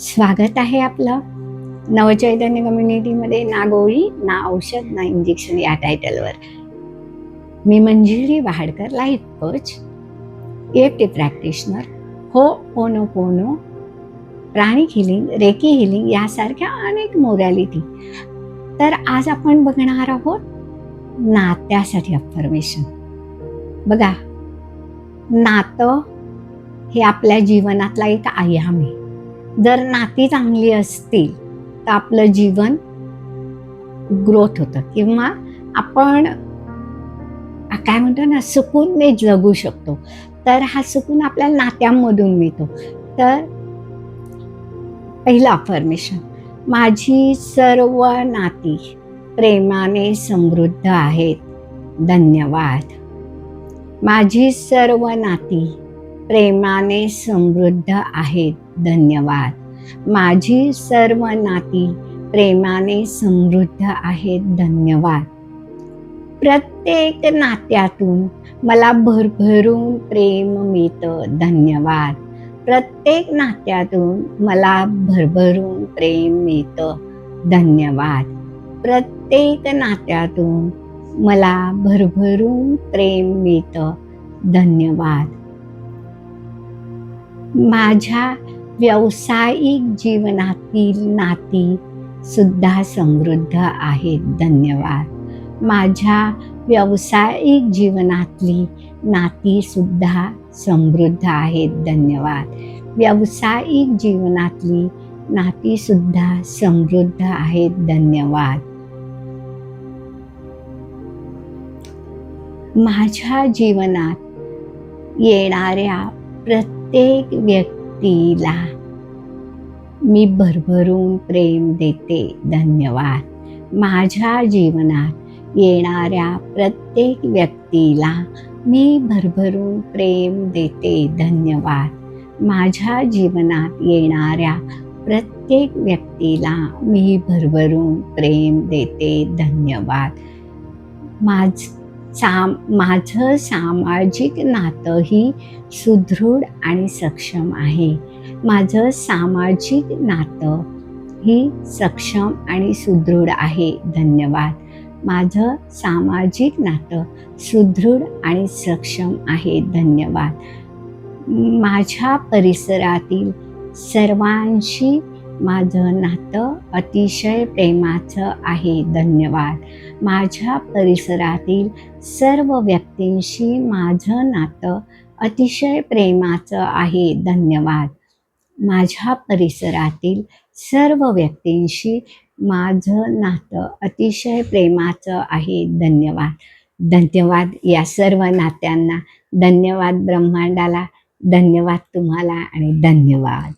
स्वागत आहे आपलं नवचैतन्य कम्युनिटीमध्ये. ना गोळी ना औषध ना इंजेक्शन या टायटलवर मी Manjiri Wahadkar, life coach, EFT practitioner, Hooponopono, pranic healing, reiki healing यासारख्या अनेक मोडॅलिटी. तर आज आपण बघणार आहोत नात्यासाठी अफर्मेशन. बघा, नातं हे आपल्या जीवनातला एक आयाम आहे. जर नाती चांगली असतील तर आपलं जीवन ग्रोथ होतं किंवा आपण काय म्हणतो ना, सुकूनने जगू शकतो. तर हा सुकून आपल्याला नात्यांमधून मिळतो. तर पहिलं अफर्मेशन, माझी सर्व नाती प्रेमाने समृद्ध आहेत, धन्यवाद. माझी सर्व नाती प्रेमाने समृद्ध आहेत, धन्यवाद. माझी सर्व नाती प्रेमाने समृद्ध आहेत, धन्यवाद. प्रत्येक नात्यातून मला भरभरून प्रेम मिळतं, धन्यवाद. प्रत्येक नात्यातून मला भरभरून प्रेम मिळतं, धन्यवाद. प्रत्येक नात्यातून मला भरभरून प्रेम मिळतं, धन्यवाद. माझ्या व्यावसायिक जीवनातील नाती सुद्धा समृद्ध आहेत, धन्यवाद. माझ्या व्यावसायिक जीवनातली नाती सुद्धा समृद्ध आहेत, धन्यवाद. व्यावसायिक जीवनातली नाती सुद्धा समृद्ध आहेत, धन्यवाद. माझ्या जीवनात येणाऱ्या प्रत्येक व्यक्तीला मी भरभरून प्रेम देते, धन्यवाद. माझ्या जीवनात येणाऱ्या प्रत्येक व्यक्तीला मी भरभरून प्रेम देते, धन्यवाद. माझ्या जीवनात येणाऱ्या प्रत्येक व्यक्तीला मी भरभरून प्रेम देते, धन्यवाद. माझं सामाजिक नातंही सुदृढ आणि सक्षम आहे. माझं सामाजिक नातं ही सक्षम आणि सुदृढ आहे, धन्यवाद. माझं सामाजिक नातं सुदृढ आणि सक्षम आहे, धन्यवाद. माझ्या परिसरातील सर्वांशी माझं नातं अतिशय प्रेमाचं आहे, धन्यवाद. माझ्या परिसरातील सर्व व्यक्तींशी माझं नातं अतिशय प्रेमाचं आहे, धन्यवाद. माझ्या परिसरातील सर्व व्यक्तींशी माझं नातं अतिशय प्रेमाचं आहे, धन्यवाद. धन्यवाद या सर्व नात्यांना, धन्यवाद ब्रह्मांडाला, धन्यवाद तुम्हाला आणि धन्यवाद.